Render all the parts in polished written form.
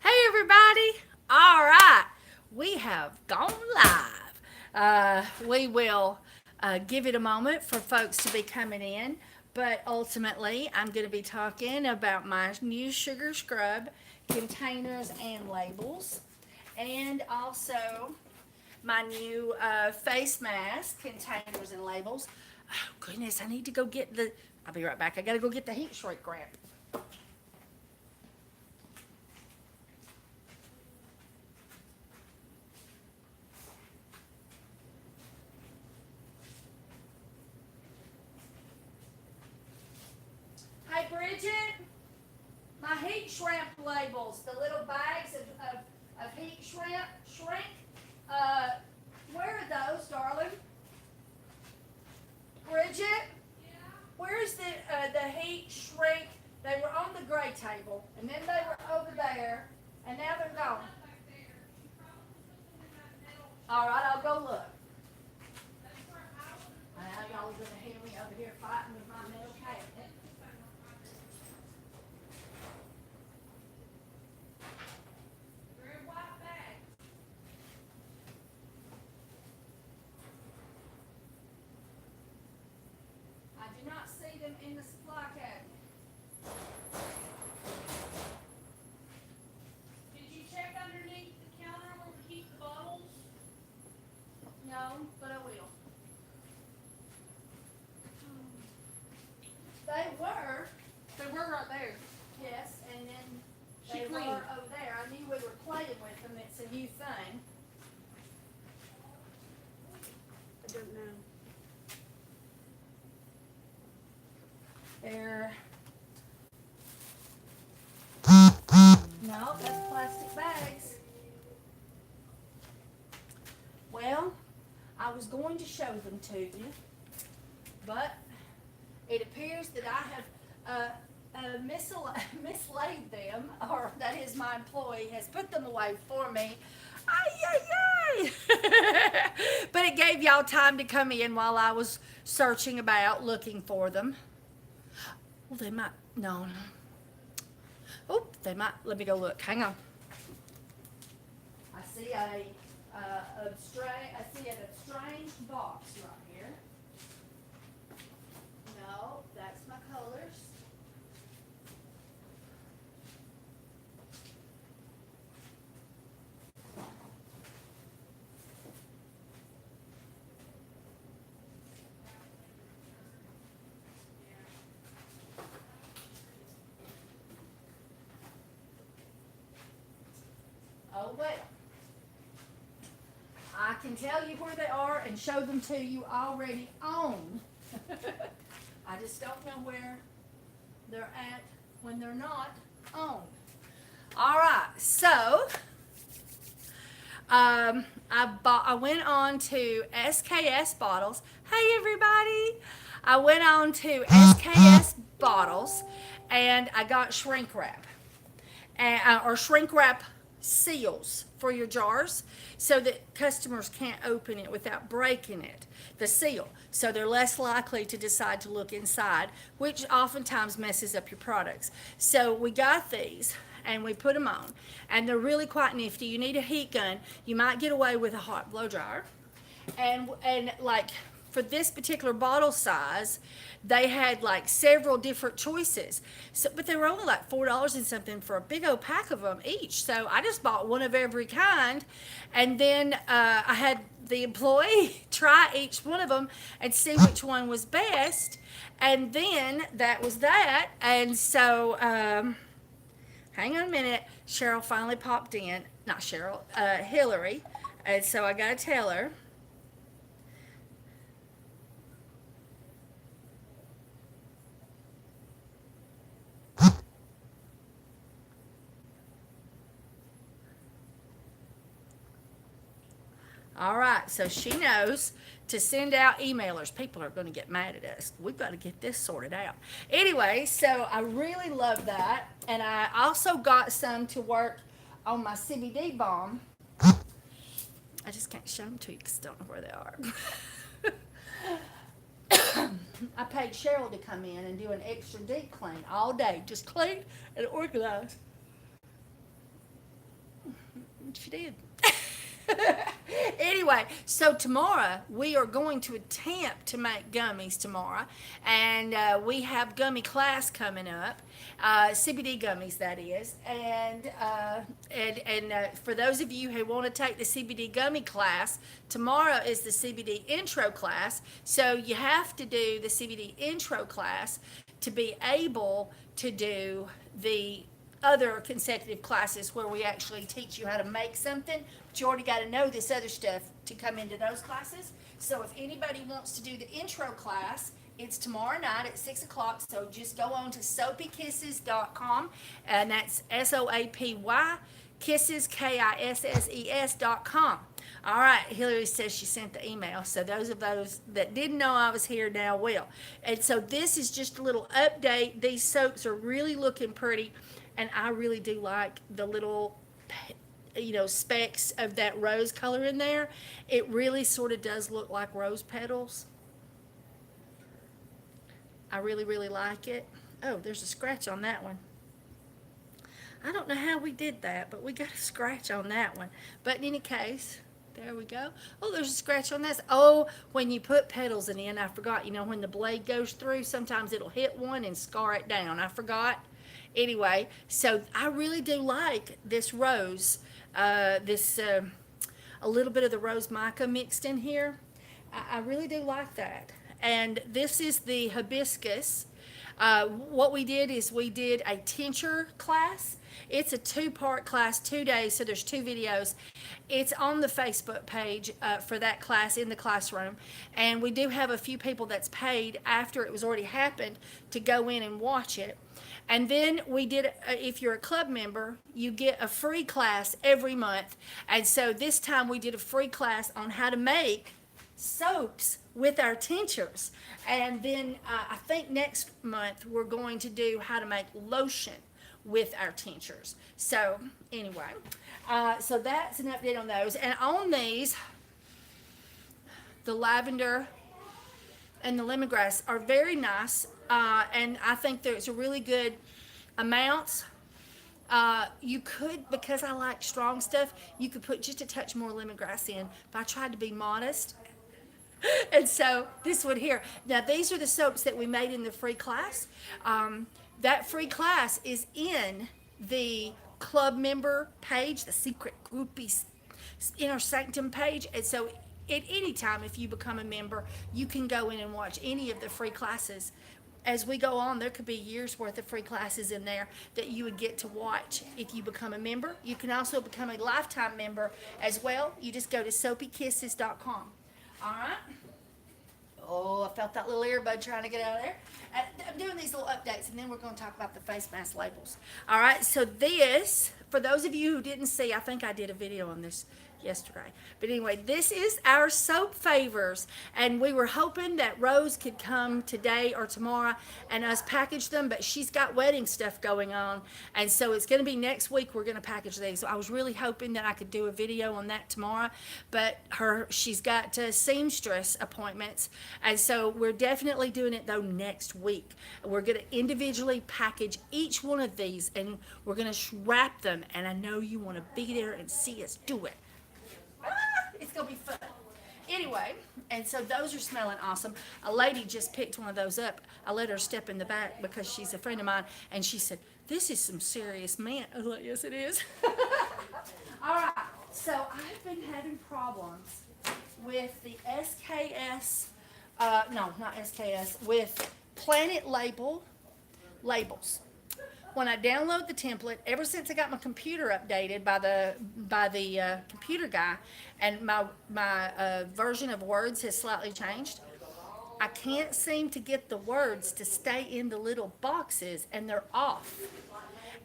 Hey, everybody. All right. We have gone live. We will give it a moment for folks to be coming in, but ultimately, I'm going to be talking about my new sugar scrub containers and labels, and also my new face mask containers and labels. Oh, goodness, I need to go get the. I'll be right back. I got to go get the heat shrink wrap. Hey, Bridget. My heat shrimp labels, the little bags of heat shrink. Uh, where are those, darling? Bridget, where's the heat shrink? They were on the gray table, and then they were over there, and now they're gone. All right, I'll go look. Now y'all are gonna hear me over here fighting with my metal cabinet. They're in white bags. I do not see them in the supply cabinet. Did you check underneath the counter where we keep the bottles? No, but I will. They were, They were right there. yes, and then She they were cleaned. over there. I knew we were playing with them. It's a new thing. I don't know. They're no, that's plastic bags. Well, I was going to show them to you, but it appears that I have mislaid them, or that is, my employee has put them away for me. Ay, ay, ay. But it gave y'all time to come in while I was searching about looking for them. Well, they might, no. Oh, they might, let me go look. Hang on. I see I see an estranged box right here. No, that's my colors. Oh, well. I can tell you where they are and show them to you already on. I just don't know where they're at when they're not on. All right, so I went on to SKS bottles. Hey, everybody! I went on to SKS bottles, and I got shrink wrap, or shrink wrap seals for your jars, so that customers can't open it without breaking it, the seal. So they're less likely to decide to look inside, which oftentimes messes up your products. So we got these and we put them on, and they're really quite nifty. You need a heat gun. You might get away with a hot blow dryer, and like for this particular bottle size, they had like several different choices. So, but they were only like $4 and something for a big old pack of them each. So I just bought one of every kind, and then I had the employee try each one of them and see which one was best, and then that was that. And so, hang on a minute. Cheryl finally popped in. Not Cheryl, Hillary. And so I got to tell her. All right, so she knows to send out emailers. People are going to get mad at us. We've got to get this sorted out. Anyway, so I really love that. And I also got some to work on my CBD balm. I just can't show them to you because I don't know where they are. I paid Cheryl to come in and do an extra deep clean all day. Just clean and organize. She did. Anyway, so tomorrow we are going to attempt to make gummies tomorrow, and we have gummy class coming up, CBD gummies that is, and for those of you who want to take the CBD gummy class, tomorrow is the CBD intro class. So you have to do the CBD intro class to be able to do the other consecutive classes where we actually teach you how to make something, but you already got to know this other stuff to come into those classes. So if anybody wants to do the intro class, it's tomorrow night at 6 o'clock. So just go on to soapykisses.com, and that's SOAPY kisses, KISSES.com. All right, Hillary says she sent the email. So those of those that didn't know I was here now will. And so this is just a little update. These soaps are really looking pretty, and I really do like the little, specks of that rose color in there. It really sort of does look like rose petals. I really, really like it. Oh, there's a scratch on that one. I don't know how we did that, but we got a scratch on that one. But in any case, there we go. Oh, there's a scratch on this. Oh, when you put petals in, I forgot, when the blade goes through, sometimes it'll hit one and scar it down. I forgot. Anyway, so I really do like this rose, a little bit of the rose mica mixed in here. I really do like that. And this is the hibiscus. What we did is we did a tincture class. It's a 2-part class, 2 days, so there's 2 videos. It's on the Facebook page for that class in the classroom. And we do have a few people that's paid after it was already happened to go in and watch it. And then we did, if you're a club member, you get a free class every month. And so this time we did a free class on how to make soaps with our tinctures. And then I think next month we're going to do how to make lotion with our tinctures. So anyway, so that's an update on those. And on these, the lavender and the lemongrass are very nice, and I think there's a really good amounts. You could, because I like strong stuff, you could put just a touch more lemongrass in, but I tried to be modest. And so this one here. Now these are the soaps that we made in the free class. That free class is in the club member page, the secret groupies inner sanctum page. And so at any time, if you become a member, you can go in and watch any of the free classes. As we go on, there could be years worth of free classes in there that you would get to watch if you become a member. You can also become a lifetime member as well. You just go to soapykisses.com. All right. Oh, I felt that little earbud trying to get out of there. I'm doing these little updates, and then we're going to talk about the face mask labels. All right, so this, for those of you who didn't see, I think I did a video on this yesterday. But anyway, this is our soap favors, and we were hoping that Rose could come today or tomorrow and us package them, but she's got wedding stuff going on, and so it's going to be next week we're going to package these. So I was really hoping that I could do a video on that tomorrow, but she's got seamstress appointments, and so we're definitely doing it though next week. We're going to individually package each one of these, and we're going to wrap them, and I know you want to be there and see us do it. It's going to be fun. Anyway, and so those are smelling awesome. A lady just picked one of those up. I let her step in the back because she's a friend of mine, and she said, "This is some serious mint." I was like, "Yes, it is." All right, so I've been having problems with the SKS, no, not SKS, with Planet labels. When I download the template, ever since I got my computer updated by the computer guy, and my version of words has slightly changed, I can't seem to get the words to stay in the little boxes, and they're off.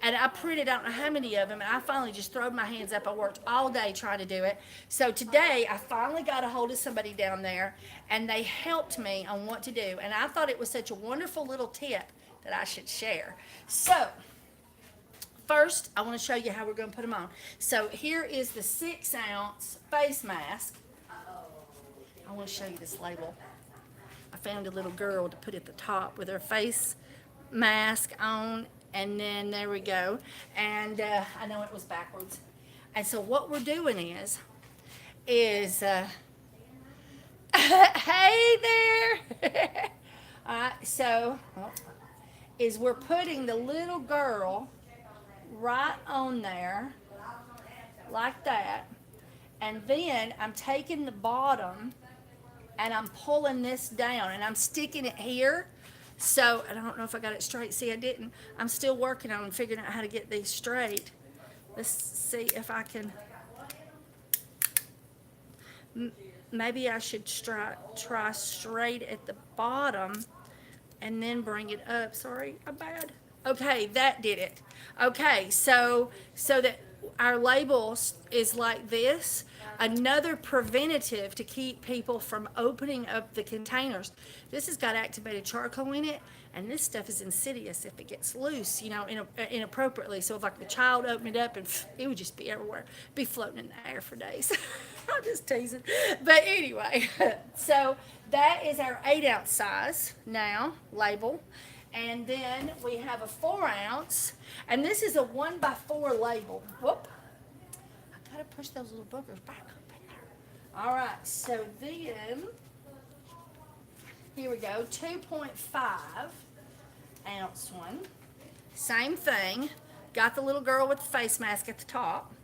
And I printed, I don't know how many of them, and I finally just threw my hands up. I worked all day trying to do it. So today, I finally got a hold of somebody down there, and they helped me on what to do. And I thought it was such a wonderful little tip that I should share. So, first, I want to show you how we're going to put them on. So, here is the 6-ounce face mask. I want to show you this label. I found a little girl to put at the top with her face mask on, and then there we go. And I know it was backwards. And so what we're doing is hey there. All right, so is we're putting the little girl right on there like that, and then I'm taking the bottom and I'm pulling this down and I'm sticking it here. So I don't know if I got it straight. See, I didn't. I'm still working on figuring out how to get these straight. Let's see if I can. Maybe I should try straight at the bottom and then bring it up. Sorry, I'm bad. Okay, that did it. Okay, so that our labels is like this. Another preventative to keep people from opening up the containers. This has got activated charcoal in it, and this stuff is insidious if it gets loose, inappropriately. So if like the child opened it up, and it would just be everywhere, be floating in the air for days. I'm just teasing. But anyway, so that is our 8-ounce size now label. And then we have a 4-ounce, and this is a 1x4 label. Whoop. I gotta push those little boogers back up in there. All right, so then, here we go, 2.5 ounce one. Same thing. Got the little girl with the face mask at the top.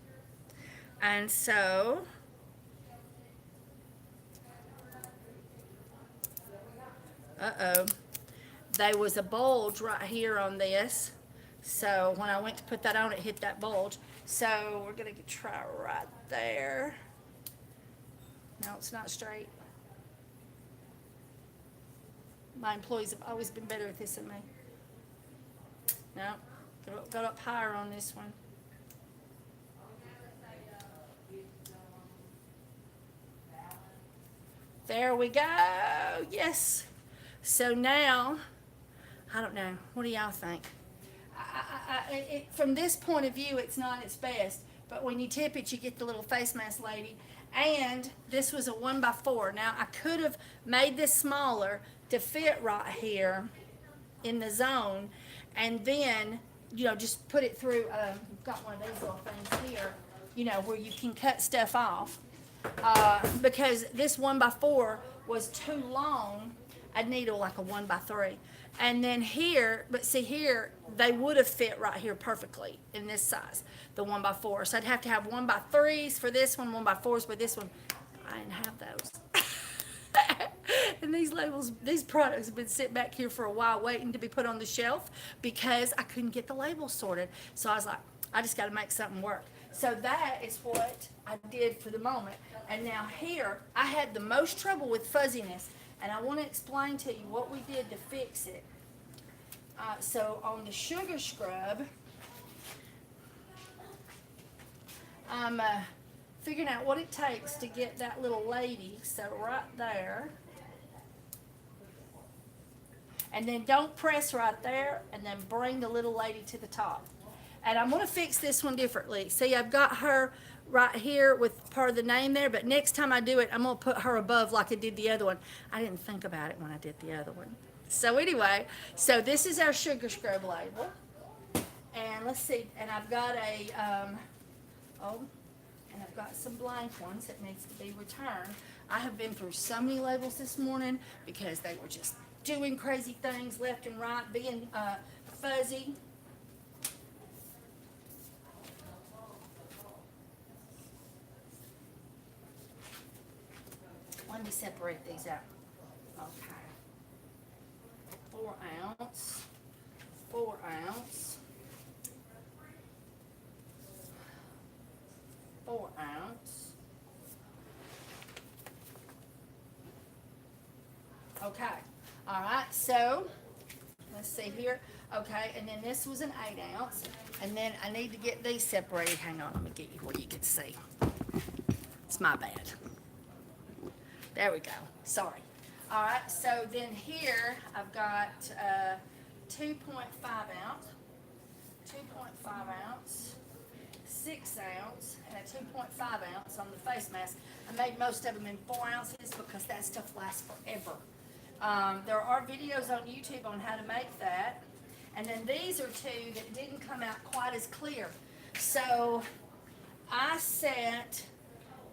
And so, there was a bulge right here on this. So when I went to put that on, it hit that bulge. So we're going to try right there. No, it's not straight. My employees have always been better at this than me. No, got up higher on this one. There we go. Yes. So now, I don't know. What do y'all think? From this point of view, it's not its best. But when you tip it, you get the little face mask lady. And this was a 1x4. Now, I could have made this smaller to fit right here in the zone. And then, just put it through, got one of these little things here, where you can cut stuff off. Because this 1x4 was too long. I'd need like a 1x3. And then here, but see here, they would have fit right here perfectly in this size, the 1x4. So I'd have to have 1x3s for this one, 1x4s for this one. I didn't have those. And these products have been sitting back here for a while waiting to be put on the shelf because I couldn't get the labels sorted. So I was like, I just got to make something work. So that is what I did for the moment. And now here, I had the most trouble with fuzziness. And I want to explain to you what we did to fix it. So on the sugar scrub, I'm figuring out what it takes to get that little lady. So right there. And then don't press right there. And then bring the little lady to the top. And I'm going to fix this one differently. See, I've got her right here with part of the name there, but next time I do it, I'm going to put her above like I did the other one. I didn't think about it when I did the other one. So anyway, so this is our sugar scrub label. And let's see, and I've got I've got some blank ones that needs to be returned. I have been through so many labels this morning because they were just doing crazy things left and right, being fuzzy. Let me separate these out. Okay. 4 ounce, 4 ounce, 4 ounce. Okay. All right. So let's see here. Okay. And then this was an 8 ounce. And then I need to get these separated. Hang on. Let me get you where you can see. It's my bad. There we go. Sorry. All right. So then here I've got 2.5 ounce, 2.5 ounce, 6 ounce, and a 2.5 ounce on the face mask. I made most of them in 4 ounces because that stuff lasts forever. There are videos on YouTube on how to make that. And then these are 2 that didn't come out quite as clear. So I sent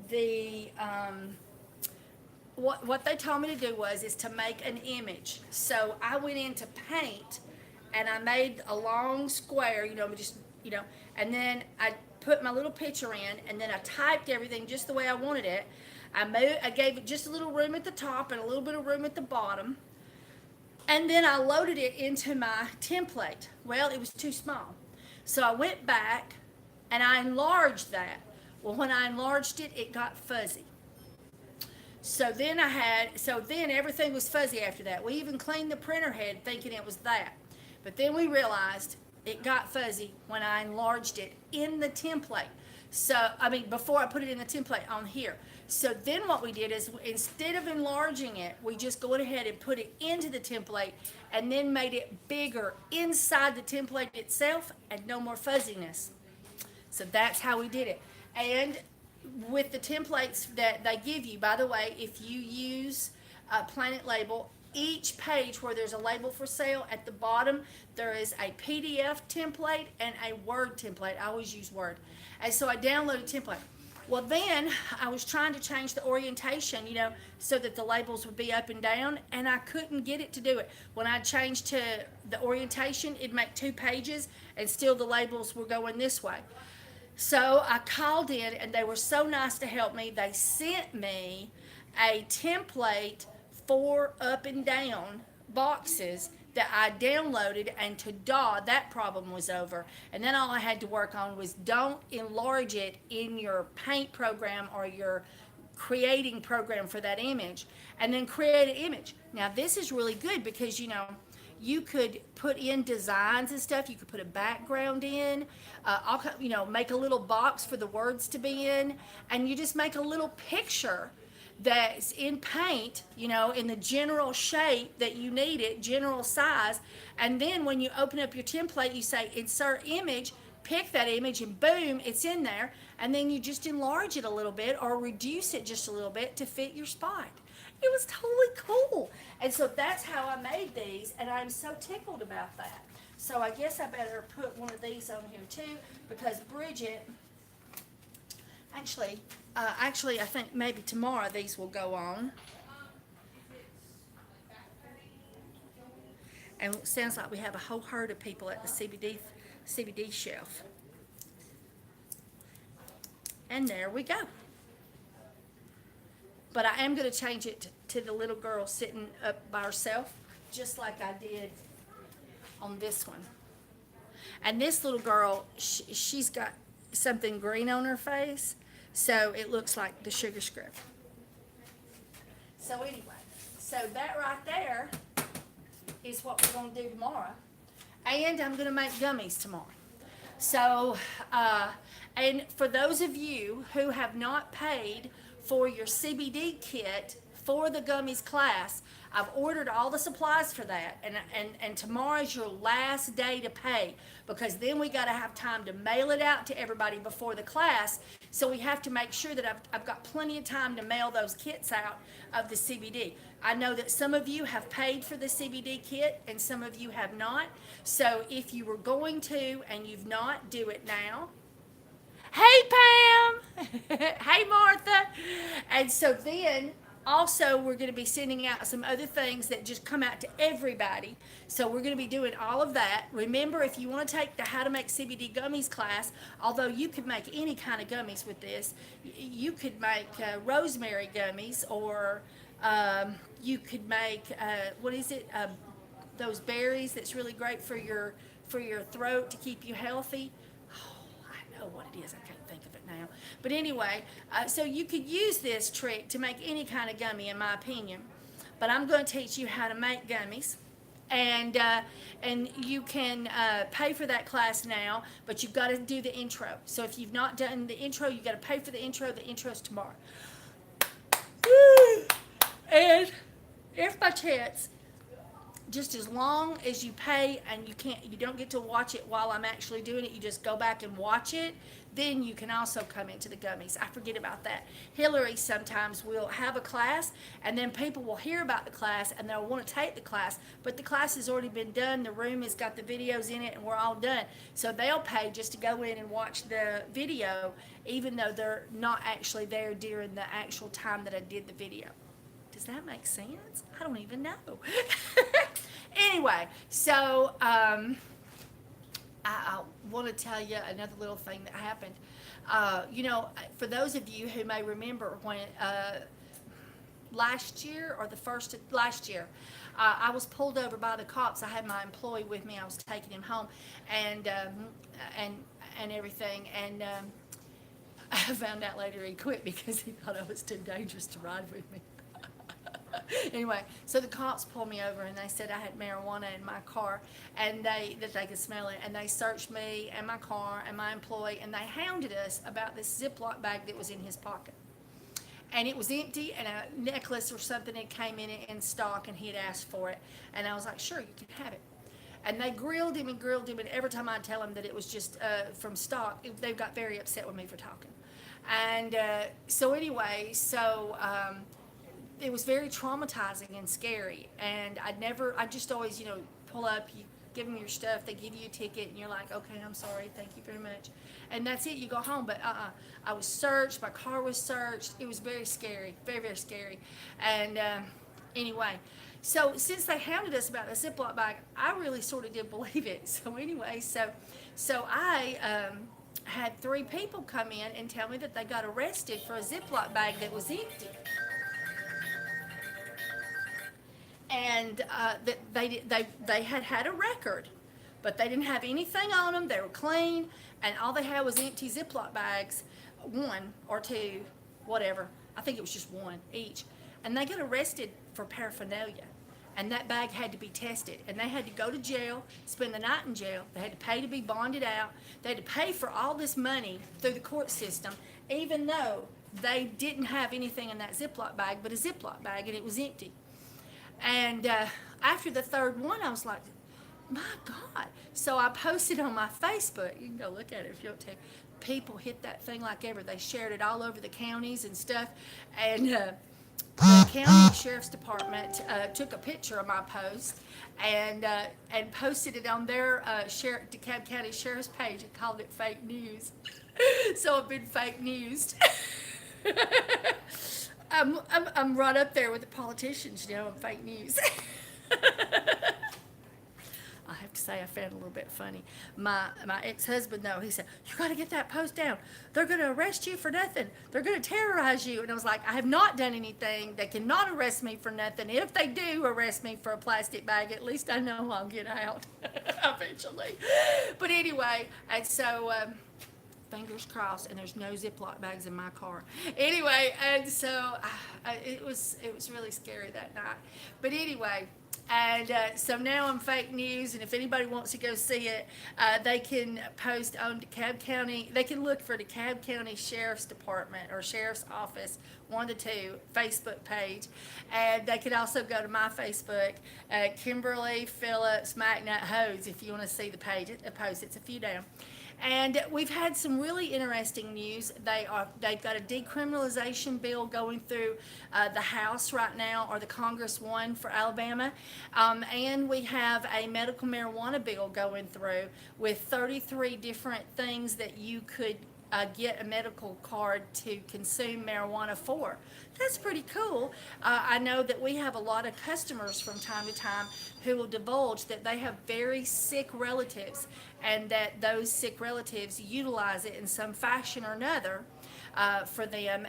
the what they told me to do is to make an image. So I went into paint and I made a long square, just and then I put my little picture in, and then I typed everything just the way I wanted it. I gave it just a little room at the top and a little bit of room at the bottom, and then I loaded it into my template. Well, it was too small, so I went back and I enlarged that. Well, when I enlarged it, it got fuzzy. So then everything was fuzzy after that. We even cleaned the printer head thinking it was that. But then we realized it got fuzzy when I enlarged it in the template. Before I put it in the template on here. So then what we did is, instead of enlarging it, we just go ahead and put it into the template and then made it bigger inside the template itself and no more fuzziness. So that's how we did it. And with the templates that they give you, by the way, if you use Planet Label, each page where there's a label for sale, at the bottom there is a PDF template and a Word template. I always use Word. And so I downloaded a template. Well, then I was trying to change the orientation, so that the labels would be up and down, and I couldn't get it to do it. When I changed to the orientation, it'd make 2 pages, and still the labels were going this way. So I called in, and they were so nice to help me. They sent me a template for up and down boxes that I downloaded, and ta-da, that problem was over. And then all I had to work on was, don't enlarge it in your paint program or your creating program for that image, and then create an image. Now this is really good because you could put in designs and stuff. You could put a background in, make a little box for the words to be in, and you just make a little picture that's in paint, in the general shape that you need it, general size. And then when you open up your template, you say insert image, pick that image, and boom, it's in there. And then you just enlarge it a little bit or reduce it just a little bit to fit your spot. It was totally cool. And so that's how I made these, and I'm so tickled about that. So I guess I better put one of these on here too, because Bridget, actually, I think maybe tomorrow these will go on. And it sounds like we have a whole herd of people at the CBD shelf. And there we go. But I am going to change it to the little girl sitting up by herself, just like I did on this one. And this little girl, she's got something green on her face, so it looks like the sugar scrub. So anyway, so that right there is what we're going to do tomorrow. And I'm going to make gummies tomorrow. So, and for those of you who have not paid for your CBD kit for the gummies class, I've ordered all the supplies for that, and tomorrow's your last day to pay, because then we got to have time to mail it out to everybody before the class. So we have to make sure that I've got plenty of time to mail those kits out of the CBD. I know that some of you have paid for the CBD kit and some of you have not. So if you were going to and you've not, do it now. Hey Pam! Hey Martha! And so then also we're going to be sending out some other things that just come out to everybody. So we're going to be doing all of that. Remember, if you want to take the How to Make CBD Gummies class, although you could make any kind of gummies with this, you could make rosemary gummies, or you could make those berries that's really great for your throat to keep you healthy. Oh, what it is, I can't think of it now. But anyway, so you could use this trick to make any kind of gummy, in my opinion. But I'm going to teach you how to make gummies, and you can pay for that class now, but you've got to do the intro. So if you've not done the intro, you've got to pay for the intro. The intro's tomorrow. Woo! And if by chance just as long as you pay and you don't get to watch it while I'm actually doing it, you just go back and watch it, then you can also come into the gummies. I forget about that. Hillary sometimes will have a class, and then people will hear about the class and they'll want to take the class, but the class has already been done, the room has got the videos in it, and we're all done. So they'll pay just to go in and watch the video, even though they're not actually there during the actual time that I did the video. Does that make sense? I don't even know. Anyway, so I want to tell you another little thing that happened. For those of you who may remember when last year or the first of last year, I was pulled over by the cops. I had my employee with me. I was taking him home, and and everything, and I found out later he quit because he thought I was too dangerous to ride with me. Anyway, so the cops pulled me over and they said I had marijuana in my car and that they could smell it, and they searched me and my car and my employee, and they hounded us about this Ziploc bag that was in his pocket. And it was empty, and a necklace or something that came in it in stock, and he had asked for it. And I was like, sure, you can have it. And they grilled him, and every time I'd tell them that it was just from stock, they got very upset with me for talking. And it was very traumatizing and scary. And I just always, pull up, you give them your stuff, they give you a ticket, and you're like, okay, I'm sorry, thank you very much. And that's it, you go home. But I was searched, my car was searched. It was very scary, very, very scary. And anyway, so since they hounded us about the Ziploc bag, I really sort of did believe it. So I had 3 people come in and tell me that they got arrested for a Ziploc bag that was empty. And that they had a record, but they didn't have anything on them. They were clean, and all they had was empty Ziploc bags, 1 or 2, whatever. I think it was just 1 each. And they got arrested for paraphernalia. And that bag had to be tested. And they had to go to jail, spend the night in jail. They had to pay to be bonded out. They had to pay for all this money through the court system, even though they didn't have anything in that Ziploc bag but a Ziploc bag, and it was empty. And after the 3rd one, I was like, my God. So I posted on my Facebook. You can go look at it if you want to. People hit that thing like ever. They shared it all over the counties and stuff. And the county sheriff's department took a picture of my post and posted it on their DeKalb County Sheriff's page and called it fake news. So I've been fake newsed. I'm right up there with the politicians, I'm fake news. I have to say I found it a little bit funny. My ex-husband, though, he said, you got to get that post down. They're going to arrest you for nothing. They're going to terrorize you. And I was like, I have not done anything. They cannot arrest me for nothing. If they do arrest me for a plastic bag, at least I know I'll get out eventually. But anyway, and so fingers crossed, and there's no Ziploc bags in my car. Anyway, and so it was really scary that night. But anyway, and so now I'm fake news, and if anybody wants to go see it, they can post on DeKalb County. They can look for DeKalb County Sheriff's Department or Sheriff's Office, 1 to 2, Facebook page. And they could also go to my Facebook, Kimberly Phillips McNutt Hose, if you want to see the page, the post. It's a few down. And we've had some really interesting news. They've got a decriminalization bill going through the House right now, or the Congress one for Alabama. And we have a medical marijuana bill going through with 33 different things that you could get a medical card to consume marijuana for. That's pretty cool. I know that we have a lot of customers from time to time who will divulge that they have very sick relatives, and that those sick relatives utilize it in some fashion or another for them.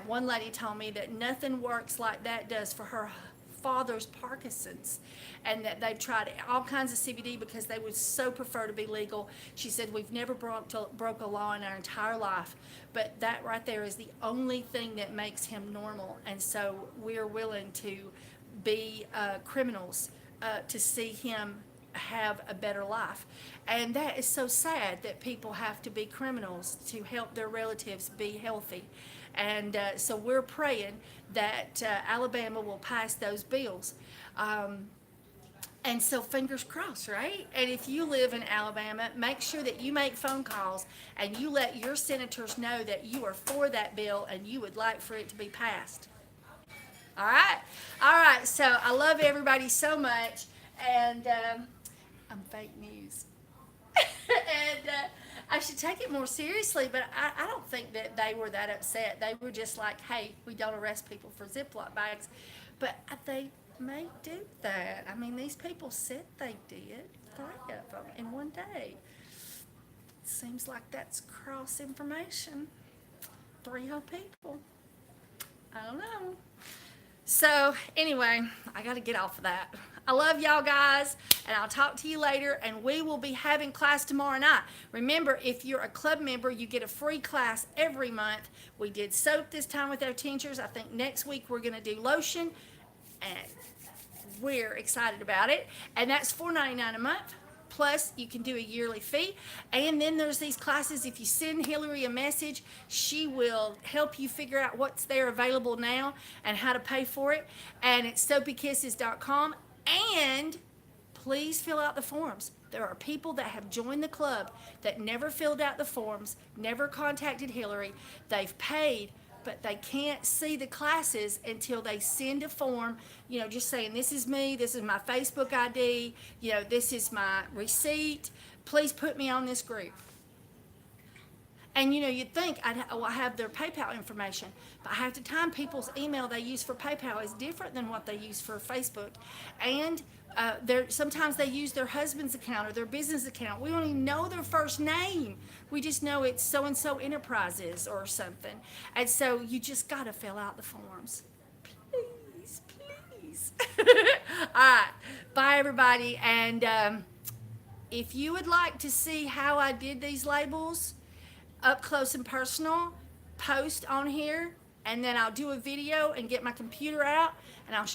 One lady told me that nothing works like that does for her father's Parkinson's, and that they've tried all kinds of CBD because they would so prefer to be legal. She said, we've never broke a law in our entire life, but that right there is the only thing that makes him normal, and so we're willing to be criminals to see him have a better life. And that is so sad that people have to be criminals to help their relatives be healthy. And so we're praying that Alabama will pass those bills. And so fingers crossed, right? And if you live in Alabama, make sure that you make phone calls and you let your senators know that you are for that bill and you would like for it to be passed. All right? All right, so I love everybody so much. And I'm fake news. And I should take it more seriously, but I don't think that they were that upset. They were just like, hey, we don't arrest people for Ziploc bags. But they may do that. I mean, these people said they did, 3 of them in one day. Seems like that's cross information. 3 whole people. I don't know. So, anyway, I got to get off of that. I love y'all guys, and I'll talk to you later, and we will be having class tomorrow night. Remember, if you're a club member, you get a free class every month. We did soap this time with our tinctures. I think next week we're going to do lotion, and we're excited about it. And that's $4.99 a month. Plus, you can do a yearly fee. And then there's these classes. If you send Hillary a message, she will help you figure out what's there available now and how to pay for it. And it's soapykisses.com. And please fill out the forms. There are people that have joined the club that never filled out the forms, never contacted Hillary. They've paid, but they can't see the classes until they send a form, just saying, this is me, this is my Facebook ID, this is my receipt. Please put me on this group. And you'd think I have their PayPal information, but half the time people's email they use for PayPal is different than what they use for Facebook. And sometimes they use their husband's account or their business account. We don't even know their first name. We just know it's so-and-so Enterprises or something. And so you just got to fill out the forms. Please, please. All right. Bye, everybody. And if you would like to see how I did these labels up close and personal, post on here, and then I'll do a video and get my computer out, and I'll